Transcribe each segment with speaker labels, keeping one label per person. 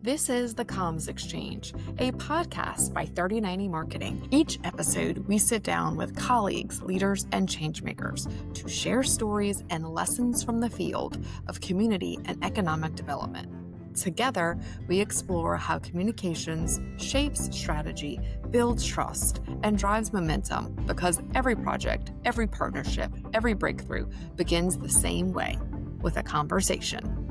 Speaker 1: This is The Comms Exchange, a podcast by 3090 Marketing. Each episode, we sit down with colleagues, leaders, and changemakers to share stories and lessons from the field of community and economic development. Together, we explore how communications shapes strategy, builds trust, and drives momentum, because every project, every partnership, every breakthrough begins the same way, with a conversation.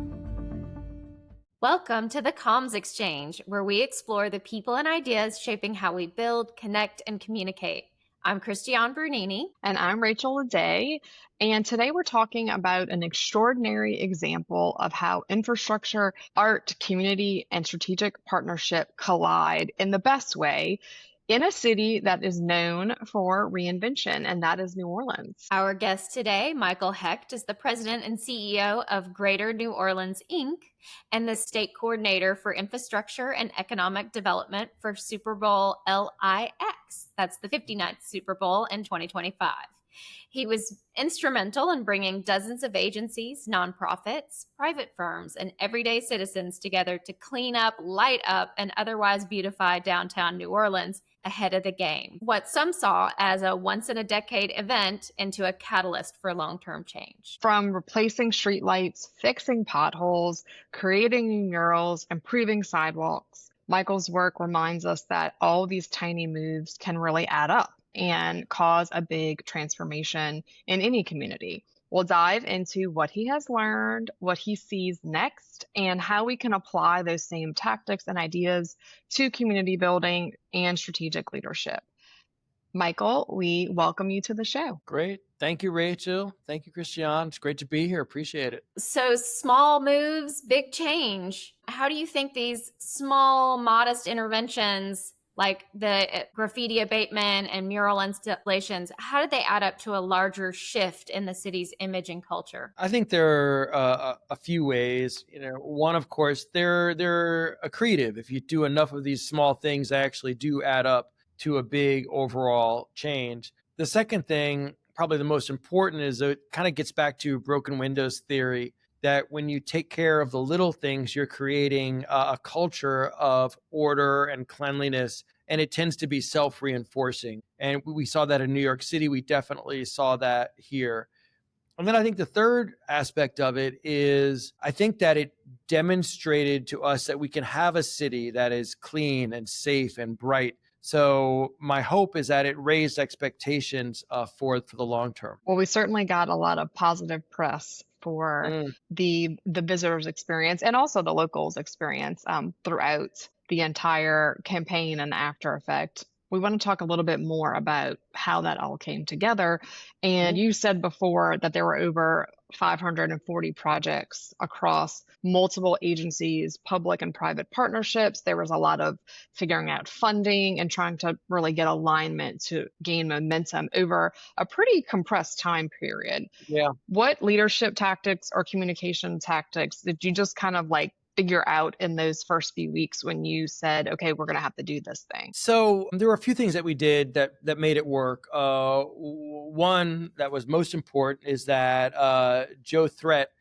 Speaker 2: Welcome to the Comms Exchange, where we explore the people and ideas shaping how we build, connect, and communicate. I'm Christianne Brunini.
Speaker 3: And I'm Rachel Ledet. And today we're talking about an extraordinary example of how infrastructure, art, community, and strategic partnership collide in the best way in a city that is known for reinvention, and that is New Orleans.
Speaker 2: Our guest today, Michael Hecht, is the president and CEO of Greater New Orleans, Inc., and the state coordinator for infrastructure and economic development for Super Bowl LIX. That's the 59th Super Bowl in 2025. He was instrumental in bringing dozens of agencies, nonprofits, private firms, and everyday citizens together to clean up, light up, and otherwise beautify downtown New Orleans ahead of the game. What some saw as a once-in-a-decade event into a catalyst for long-term change.
Speaker 3: From replacing streetlights, fixing potholes, creating new murals, improving sidewalks, Michael's work reminds us that all these tiny moves can really add up and cause a big transformation in any community. We'll dive into what he has learned, what he sees next, and how we can apply those same tactics and ideas to community building and strategic leadership. Michael, we welcome you to the show.
Speaker 4: Great. Thank you, Rachel. Thank you, Christiane. It's great to be here. Appreciate it.
Speaker 2: So small moves, big change. How do you think these small, modest interventions like the graffiti abatement and mural installations, how did they add up to a larger shift in the city's image and culture?
Speaker 4: I think there are a few ways. One, of course, they're accretive. If you do enough of these small things, they actually do add up to a big overall change. The second thing, probably the most important, is it kind of gets back to broken windows theory, that when you take care of the little things, you're creating a culture of order and cleanliness, and it tends to be self-reinforcing. And we saw that in New York City. We definitely saw that here. And then I think the third aspect of it is, I think that it demonstrated to us that we can have a city that is clean and safe and bright. So my hope is that it raised expectations for the long term.
Speaker 3: Well, we certainly got a lot of positive press for the visitors' experience and also the locals' experience throughout the entire campaign and the after effect. We want to talk a little bit more about how that all came together. And you said before that there were over 540 projects across multiple agencies, public and private partnerships. There was a lot of figuring out funding and trying to really get alignment to gain momentum over a pretty compressed time period.
Speaker 4: Yeah.
Speaker 3: What leadership tactics or communication tactics did you just kind of figure out in those first few weeks when you said, okay, we're going to have to do this thing?
Speaker 4: So there were a few things that we did that made it work. One that was most important is that Joe Threat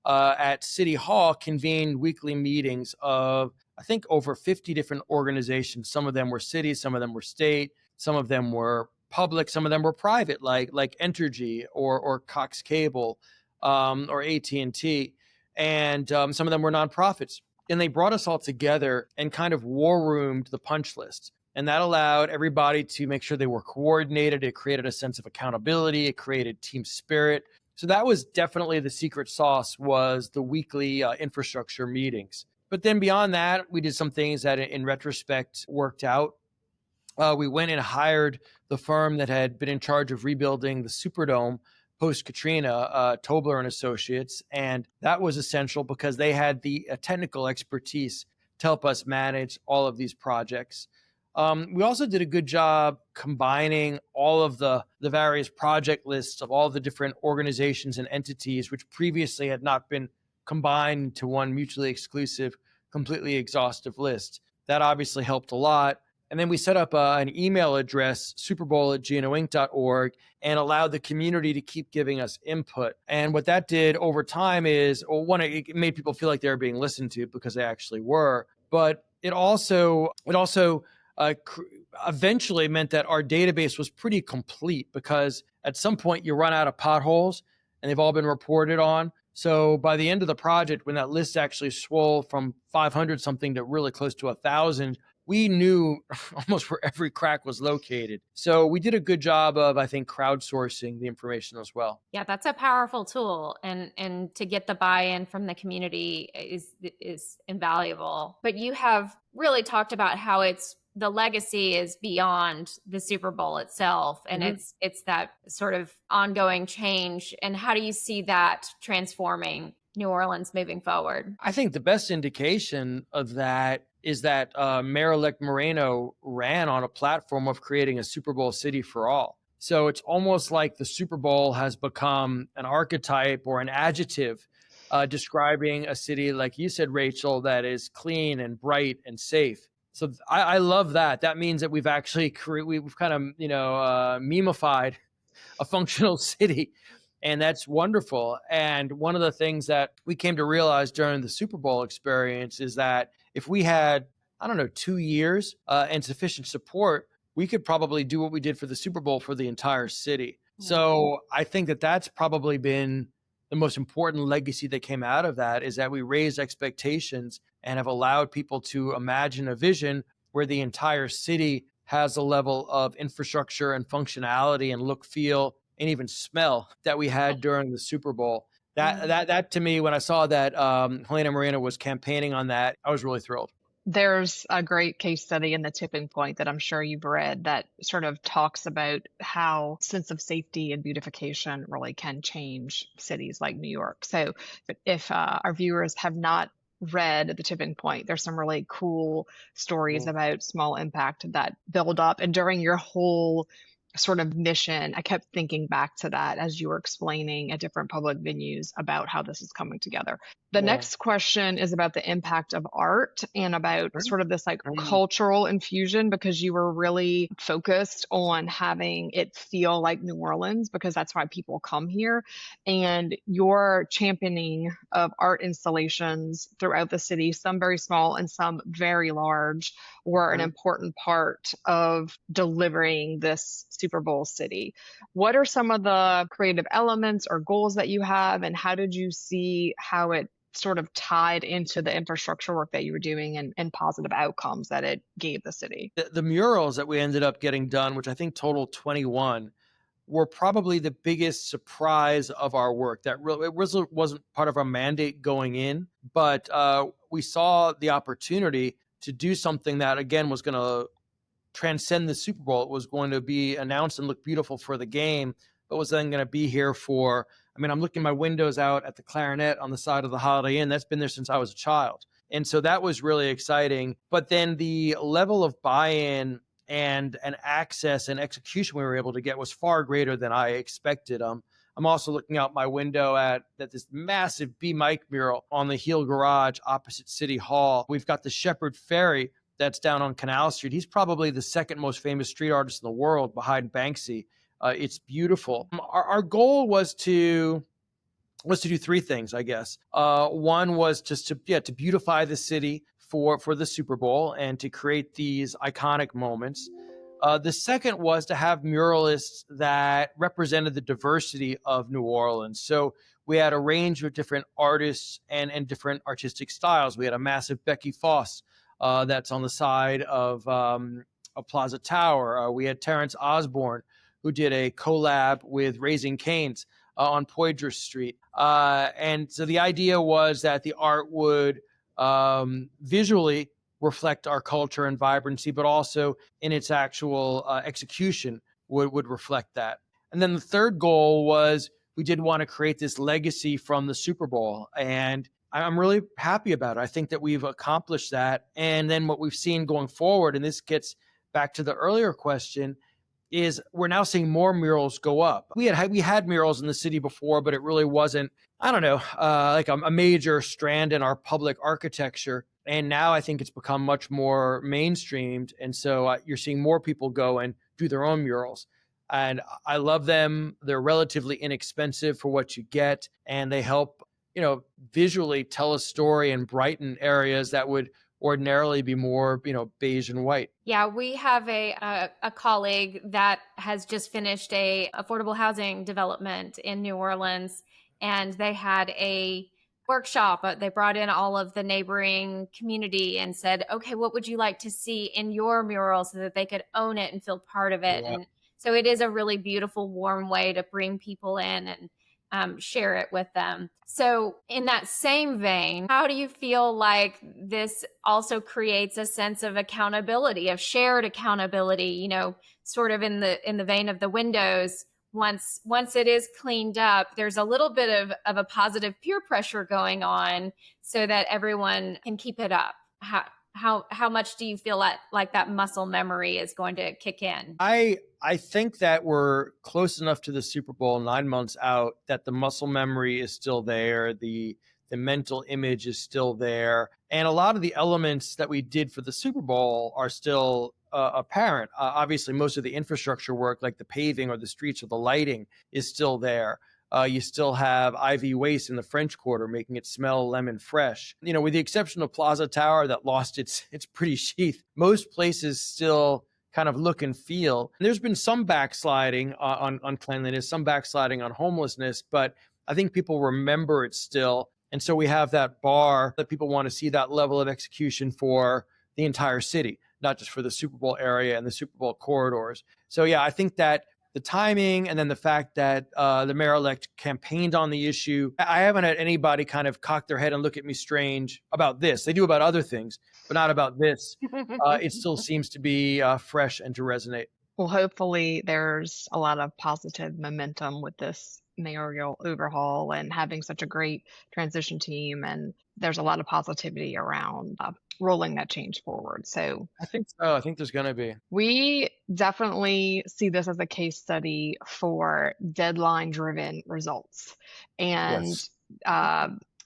Speaker 4: at City Hall convened weekly meetings of, I think, over 50 different organizations. Some of them were cities, some of them were state, some of them were public, some of them were private, like Entergy or Cox Cable or AT&T. And some of them were nonprofits. And they brought us all together and kind of war roomed the punch list. And that allowed everybody to make sure they were coordinated. It created a sense of accountability. It created team spirit. So that was definitely the secret sauce, was the weekly infrastructure meetings. But then beyond that, we did some things that in retrospect worked out. We went and hired the firm that had been in charge of rebuilding the Superdome post-Katrina, Tobler and Associates. And that was essential because they had the technical expertise to help us manage all of these projects. We also did a good job combining all of the various project lists of all the different organizations and entities, which previously had not been combined into one mutually exclusive, completely exhaustive list. That obviously helped a lot. And then we set up an email address, superbowl@gnoinc.org, and allowed the community to keep giving us input. And what that did over time is, well, one, it made people feel like they were being listened to, because they actually were. but it also eventually meant that our database was pretty complete, because at some point you run out of potholes and they've all been reported on. So by the end of the project, when that list actually swole from 500 something to really close to 1,000, we knew almost where every crack was located. So we did a good job of, I think, crowdsourcing the information as well.
Speaker 2: Yeah, that's a powerful tool, and to get the buy-in from the community is invaluable. But you have really talked about how the legacy is beyond the Super Bowl itself, and it's that sort of ongoing change. And how do you see that transforming New Orleans moving forward?
Speaker 4: I think the best indication of that is that Mayor-elect Moreno ran on a platform of creating a Super Bowl city for all. So it's almost like the Super Bowl has become an archetype or an adjective describing a city, like you said, Rachel, that is clean and bright and safe. So I love that. That means that we've actually we've kind of memeified a functional city, and that's wonderful. And one of the things that we came to realize during the Super Bowl experience is that if we had, 2 years and sufficient support, we could probably do what we did for the Super Bowl for the entire city. So I think that that's probably been the most important legacy that came out of that, is that we raised expectations and have allowed people to imagine a vision where the entire city has a level of infrastructure and functionality and look, feel, and even smell that we had during the Super Bowl. That to me, when I saw that Helena Moreno was campaigning on that, I was really thrilled.
Speaker 3: There's a great case study in The Tipping Point that I'm sure you've read that sort of talks about how sense of safety and beautification really can change cities like New York. So if our viewers have not read The Tipping Point, there's some really cool stories about small impact that build up. And during your whole sort of mission, I kept thinking back to that as you were explaining at different public venues about how this is coming together. The next question is about the impact of art and about sort of this like cultural infusion, because you were really focused on having it feel like New Orleans, because that's why people come here. And your championing of art installations throughout the city, some very small and some very large, were an important part of delivering this Super Bowl city. What are some of the creative elements or goals that you have, and how did you see how it sort of tied into the infrastructure work that you were doing and positive outcomes that it gave the city?
Speaker 4: The murals that we ended up getting done, which I think totaled 21, were probably the biggest surprise of our work. That really, it wasn't part of our mandate going in, but we saw the opportunity to do something that, again, was going to transcend the Super Bowl. It was going to be announced and look beautiful for the game, but was then going to be here for, I'm looking my windows out at the Clarinet on the side of the Holiday Inn. That's been there since I was a child. And so that was really exciting. But then the level of buy-in and access and execution we were able to get was far greater than I expected. I'm also looking out my window at this massive B. Mike mural on the Heel Garage opposite City Hall. We've got the Shepherd Ferry that's down on Canal Street. He's probably the second most famous street artist in the world behind Banksy. It's beautiful. Our goal was to do three things, I guess. One was just to beautify the city for the Super Bowl and to create these iconic moments. The second was to have muralists that represented the diversity of New Orleans. So we had a range of different artists and different artistic styles. We had a massive Becky Foss that's on the side of Plaza Tower. We had Terrence Osborne, who did a collab with Raising Cane's on Poydras Street. And so the idea was that the art would visually reflect our culture and vibrancy, but also in its actual execution would reflect that. And then the third goal was we did want to create this legacy from the Super Bowl. And I'm really happy about it. I think that we've accomplished that. And then what we've seen going forward, and this gets back to the earlier question, is we're now seeing more murals go up. We had murals in the city before, but it really wasn't, like a major strand in our public architecture. And now I think it's become much more mainstreamed. And so you're seeing more people go and do their own murals. And I love them. They're relatively inexpensive for what you get. And they help, visually tell a story and brighten areas that would ordinarily be more, beige and white.
Speaker 2: Yeah, we have a colleague that has just finished a affordable housing development in New Orleans, and they had a workshop. They brought in all of the neighboring community and said, okay, what would you like to see in your mural, so that they could own it and feel part of it.
Speaker 4: Yeah.
Speaker 2: And so it is a really beautiful, warm way to bring people in and share it with them. So in that same vein, how do you feel like this also creates a sense of accountability, of shared accountability, sort of in the vein of the windows? Once it is cleaned up, there's a little bit of a positive peer pressure going on so that everyone can keep it up. How much do you feel like that muscle memory is going to kick in?
Speaker 4: I think that we're close enough to the Super Bowl 9 months out that the muscle memory is still there. The mental image is still there. And a lot of the elements that we did for the Super Bowl are still apparent. Obviously, most of the infrastructure work, like the paving or the streets or the lighting, is still there. You still have IV waste in the French Quarter, making it smell lemon fresh. With the exception of Plaza Tower that lost its pretty sheath, most places still kind of look and feel. There's been some backsliding on cleanliness, some backsliding on homelessness, but I think people remember it still. And so we have that bar that people want to see that level of execution for the entire city, not just for the Super Bowl area and the Super Bowl corridors. So yeah, I think that the timing and then the fact that the mayor-elect campaigned on the issue, I haven't had anybody kind of cock their head and look at me strange about this. They do about other things, but not about this. It still seems to be fresh and to resonate.
Speaker 3: Well, hopefully there's a lot of positive momentum with this mayoral overhaul and having such a great transition team. And there's a lot of positivity around rolling that change forward. So
Speaker 4: I think so. I think there's going to be.
Speaker 3: We definitely see this as a case study for deadline-driven results. And
Speaker 4: Yes.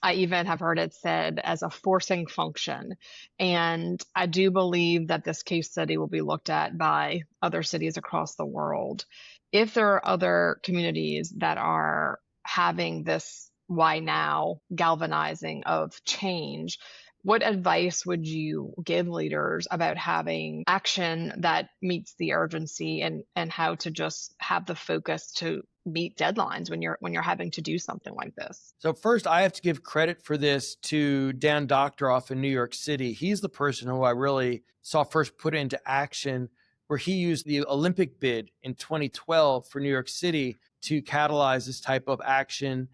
Speaker 3: I even have heard it said as a forcing function. And I do believe that this case study will be looked at by other cities across the world. If there are other communities that are having this why now galvanizing of change, what advice would you give leaders about having action that meets the urgency and how to just have the focus to meet deadlines when you're having to do something like this?
Speaker 4: So first, I have to give credit for this to Dan Doctoroff in New York City. He's the person who I really saw first put into action, where he used the Olympic bid in 2012 for New York City to catalyze this type of action.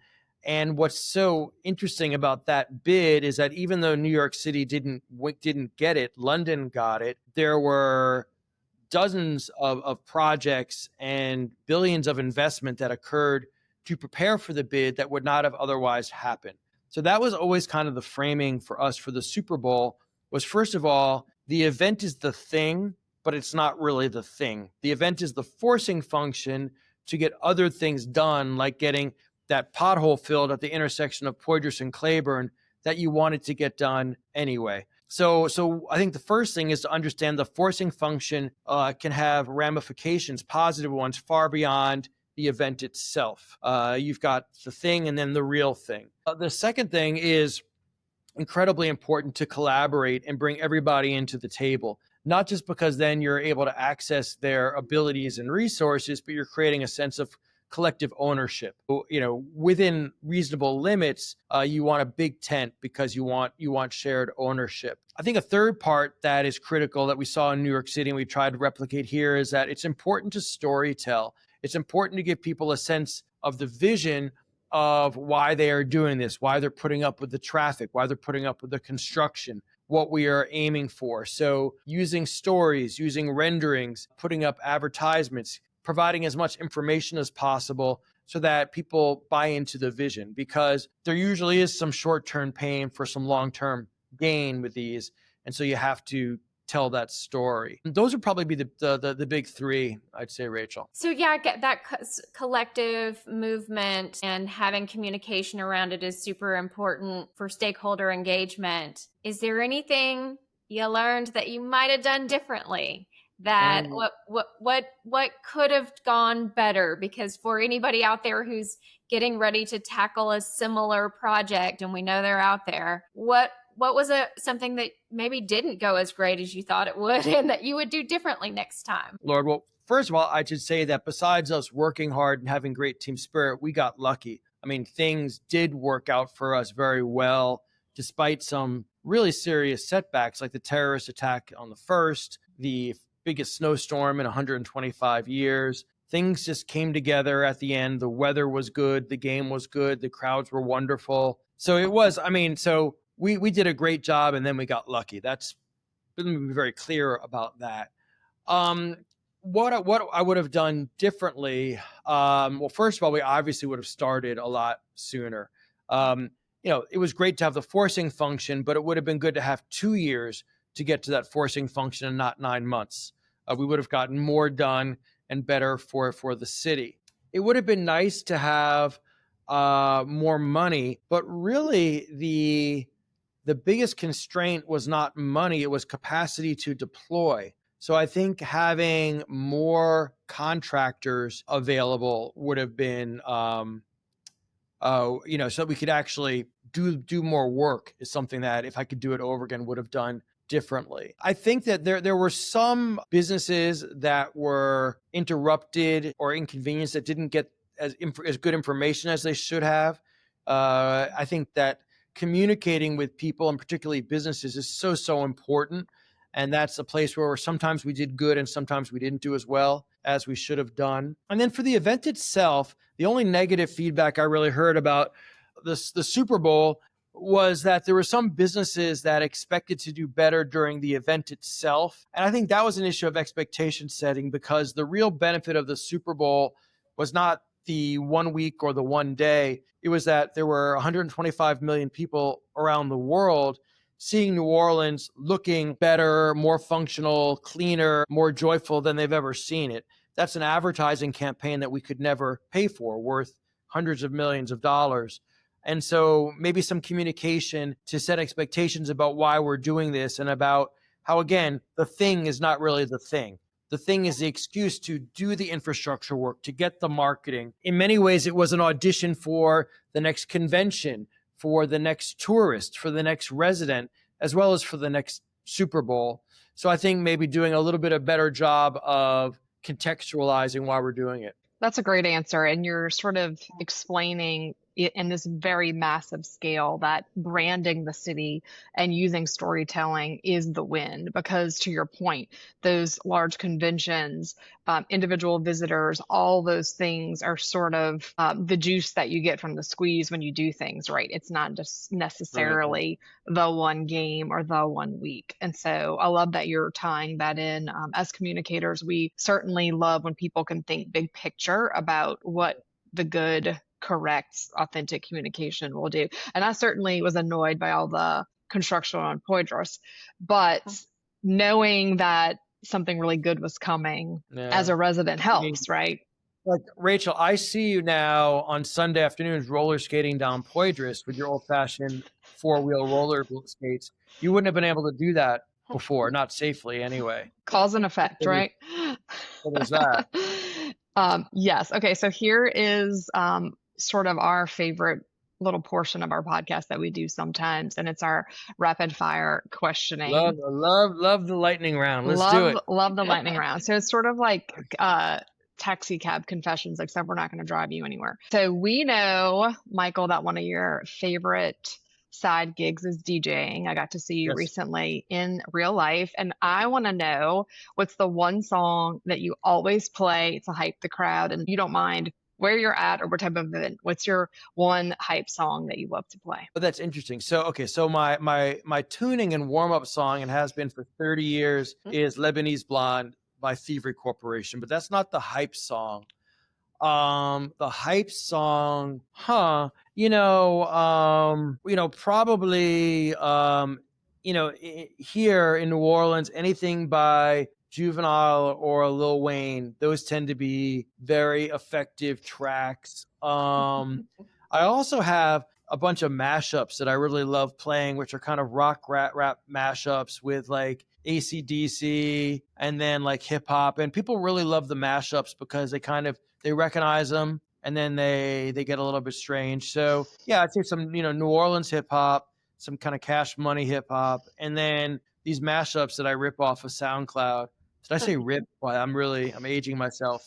Speaker 4: And what's so interesting about that bid is that even though New York City didn't get it, London got it. There were dozens of projects and billions of investment that occurred to prepare for the bid that would not have otherwise happened. So that was always kind of the framing for us for the Super Bowl, was first of all, the event is the thing, but it's not really the thing. The event is the forcing function to get other things done, like getting that pothole filled at the intersection of Poydras and Claiborne that you wanted to get done anyway. So I think the first thing is to understand the forcing function can have ramifications, positive ones, far beyond the event itself. You've got the thing and then the real thing. The second thing is incredibly important to collaborate and bring everybody into the table, not just because then you're able to access their abilities and resources, but you're creating a sense of collective ownership. Within reasonable limits, you want a big tent because you want shared ownership. I think a third part that is critical that we saw in New York City and we tried to replicate here is that it's important to storytell. It's important to give people a sense of the vision of why they are doing this, why they're putting up with the traffic, why they're putting up with the construction, what we are aiming for. So using stories, using renderings, putting up advertisements, providing as much information as possible so that people buy into the vision, because there usually is some short-term pain for some long-term gain with these. And so you have to tell that story. And those would probably be the big three, I'd say, Rachel.
Speaker 2: So yeah, that collective movement and having communication around it is super important for stakeholder engagement. Is there anything you learned that you might have done differently? That what could have gone better? Because for anybody out there who's getting ready to tackle a similar project, and we know they're out there, what what was something that maybe didn't go as great as you thought it would and that you would do differently next time?
Speaker 4: Lord, well, first of all, I should say that besides us working hard and having great team spirit, we got lucky. I mean, things did work out for us very well, despite some really serious setbacks, like the terrorist attack on the 1st, the biggest snowstorm in 125 years. Things just came together at the end. The weather was good. The game was good. The crowds were wonderful. So it was, I mean, so we did a great job, and then we got lucky. Let me be very clear about that. What I would have done differently, well, first of all, we obviously would have started a lot sooner. It was great to have the forcing function, but it would have been good to have 2 years to get to that forcing function and not 9 months. We would have gotten more done and better for the city. It would have been nice to have more money, but really the biggest constraint was not money, it was capacity to deploy. So I think having more contractors available would have been, so that we could actually do more work is something that if I could do it over again would have done differently. I think that there were some businesses that were interrupted or inconvenienced that didn't get as good information as they should have. I think that communicating with people and particularly businesses is so important. And that's a place where sometimes we did good and sometimes we didn't do as well as we should have done. And then for the event itself, the only negative feedback I really heard about the Super Bowl was that there were some businesses that expected to do better during the event itself. And I think that was an issue of expectation setting, because the real benefit of the Super Bowl was not the 1 week or the 1 day. It was that there were 125 million people around the world seeing New Orleans looking better, more functional, cleaner, more joyful than they've ever seen it. That's an advertising campaign that we could never pay for, worth hundreds of millions of dollars. And so maybe some communication to set expectations about why we're doing this and about how, again, the thing is not really the thing. The thing is the excuse to do the infrastructure work, to get the marketing. In many ways, it was an audition for the next convention, for the next tourist, for the next resident, as well as for the next Super Bowl. So I think maybe doing a little bit of better job of contextualizing why we're doing it.
Speaker 3: That's a great answer. And you're sort of explaining it in this very massive scale that branding the city and using storytelling is the win, because to your point, those large conventions, individual visitors, all those things are sort of the juice that you get from the squeeze when you do things right. It's not just necessarily the one game or the 1 week. And so I love that you're tying that in. As communicators, we certainly love when people can think big picture about what the good, correct, authentic communication will do. And I certainly was annoyed by all the construction on Poydras, but knowing that something really good was coming as a resident helps, right?
Speaker 4: Like, Rachel, I see you now on Sunday afternoons roller skating down Poydras with your old-fashioned 4-wheel roller skates. You wouldn't have been able to do that before, not safely anyway.
Speaker 3: Cause and effect, right?
Speaker 4: What is that?
Speaker 3: Yes. Okay. So here is sort of our favorite little portion of our podcast that we do sometimes, and it's our rapid fire questioning.
Speaker 4: Love the lightning round. Let's do it.
Speaker 3: Love the lightning round. So it's sort of like taxi cab confessions, except we're not going to drive you anywhere. So we know, Michael, that one of your favorite side gigs is DJing. I got to see you recently in real life, and I want to know, what's the one song that you always play to hype the crowd, and you don't mind where you're at or what type of event? What's your one hype song that you love to play?
Speaker 4: Oh, that's interesting. So my tuning and warm up song, and has been for 30 years, is Lebanese Blonde by Thievery Corporation, but that's not the hype song. The hype song, probably, here in New Orleans, anything by Juvenile or Lil Wayne, those tend to be very effective tracks. I also have a bunch of mashups that I really love playing, which are kind of rap mashups with like AC/DC and then like hip hop. And people really love the mashups because they recognize them, and then they get a little bit strange. So yeah, I'd say some, New Orleans hip hop, some kind of Cash Money hip hop, and then these mashups that I rip off of SoundCloud. Did I say rip? Well, I'm aging myself.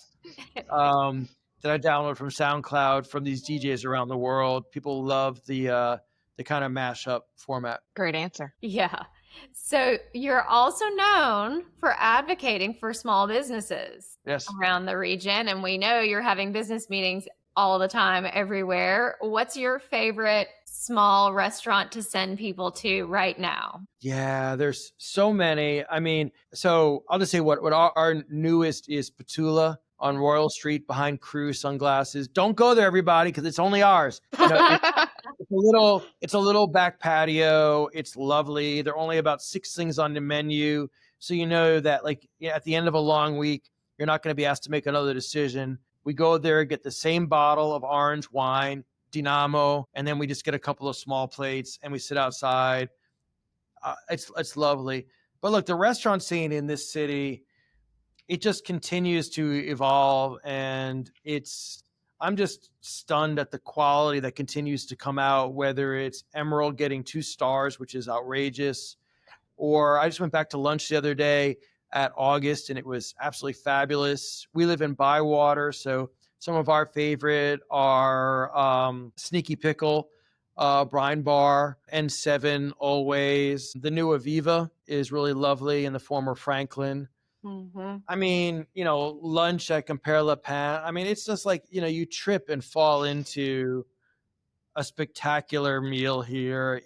Speaker 4: That I download from SoundCloud from these DJs around the world. People love the kind of mashup format.
Speaker 3: Great answer.
Speaker 2: Yeah. So you're also known for advocating for small businesses around the region. And we know you're having business meetings all the time, everywhere. What's your favorite small restaurant to send people to right now?
Speaker 4: Yeah, there's so many. I mean, so I'll just say what our newest is Petula on Royal Street behind Crew Sunglasses. Don't go there, everybody, because it's only ours. It's a little back patio. It's lovely. There are only about 6 things on the menu. So you know that at the end of a long week, you're not going to be asked to make another decision. We go there, get the same bottle of orange wine, Dinamo, and then we just get a couple of small plates and we sit outside. It's lovely. But look, the restaurant scene in this city, it just continues to evolve, and I'm just stunned at the quality that continues to come out, whether it's Emerald getting 2 stars, which is outrageous, or I just went back to lunch the other day at August and it was absolutely fabulous. We live in Bywater, so some of our favorite are Sneaky Pickle, Brine Bar, N7 always. The new Aviva is really lovely in the former Franklin.
Speaker 2: Mm-hmm.
Speaker 4: I mean, lunch at Compare Le Pain. I mean, it's just like, you trip and fall into a spectacular meal here.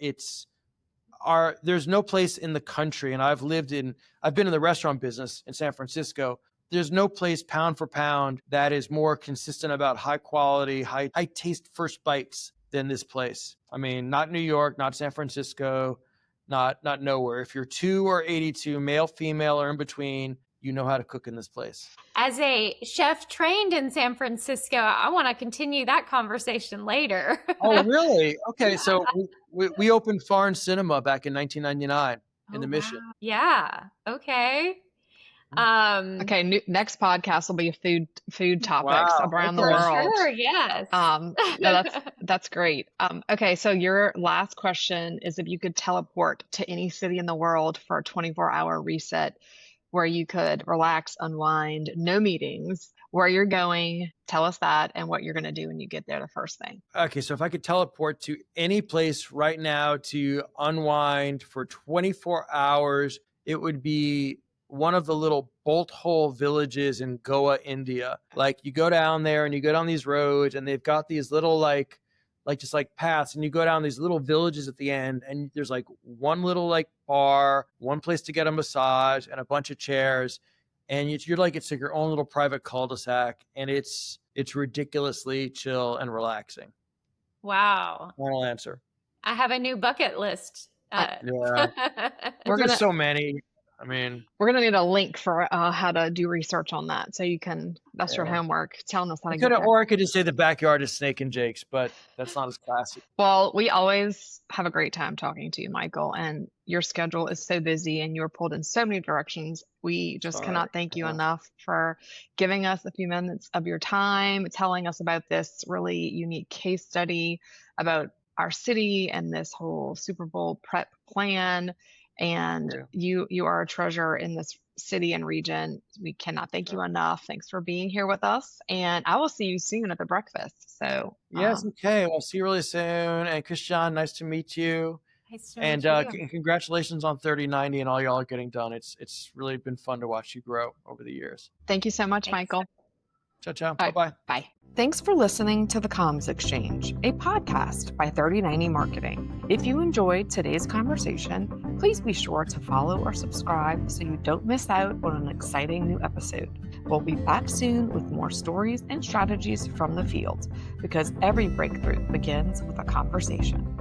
Speaker 4: There's no place in the country, and I've been in the restaurant business in San Francisco. There's no place pound for pound that is more consistent about high quality, high taste first bites than this place. I mean, not New York, not San Francisco, not nowhere. If you're 2 or 82, male, female, or in between, you know how to cook in this place.
Speaker 2: As a chef trained in San Francisco, I want to continue that conversation later.
Speaker 4: Oh, really? Okay, yeah. So we opened Foreign Cinema back in 1999 in the Mission.
Speaker 2: Wow. Yeah. Okay.
Speaker 3: Okay. Next podcast will be food topics around the world.
Speaker 2: Sure. Yes.
Speaker 3: No, that's great. Okay. So your last question is if you could teleport to any city in the world for a 24-hour reset where you could relax, unwind, no meetings, where you're going, tell us that, and what you're going to do when you get there the first thing.
Speaker 4: Okay, so if I could teleport to any place right now to unwind for 24 hours, it would be one of the little bolt hole villages in Goa, India. Like you go down there and you go down these roads and they've got these little just paths, and you go down these little villages at the end, and there's one little bar, one place to get a massage, and a bunch of chairs, and it's your own little private cul-de-sac, and it's ridiculously chill and relaxing.
Speaker 2: Wow.
Speaker 4: Final answer.
Speaker 2: I have a new bucket list.
Speaker 4: Yeah. There's so many. I mean,
Speaker 3: we're going to need a link for how to do research on that. So that's your homework, telling us how to get there.
Speaker 4: Or I could just say the backyard is Snake and Jake's, but that's not as classy.
Speaker 3: Well, we always have a great time talking to you, Michael, and your schedule is so busy and you're pulled in so many directions. We just cannot thank you enough for giving us a few minutes of your time, telling us about this really unique case study about our city and this whole Super Bowl prep plan. And you are a treasure in this city and region. We cannot thank you enough. Thanks for being here with us. And I will see you soon at the breakfast. So
Speaker 4: yes, okay. I'll see you really soon. And Christianne, nice to meet you.
Speaker 2: Nice to meet you.
Speaker 4: And congratulations on 3090 and all y'all are getting done. It's really been fun to watch you grow over the years.
Speaker 3: Thank you so much, Michael.
Speaker 4: Ciao. Bye-bye.
Speaker 3: Bye.
Speaker 1: Thanks for listening to The Comms Exchange, a podcast by 3090 Marketing. If you enjoyed today's conversation, please be sure to follow or subscribe so you don't miss out on an exciting new episode. We'll be back soon with more stories and strategies from the field, because every breakthrough begins with a conversation.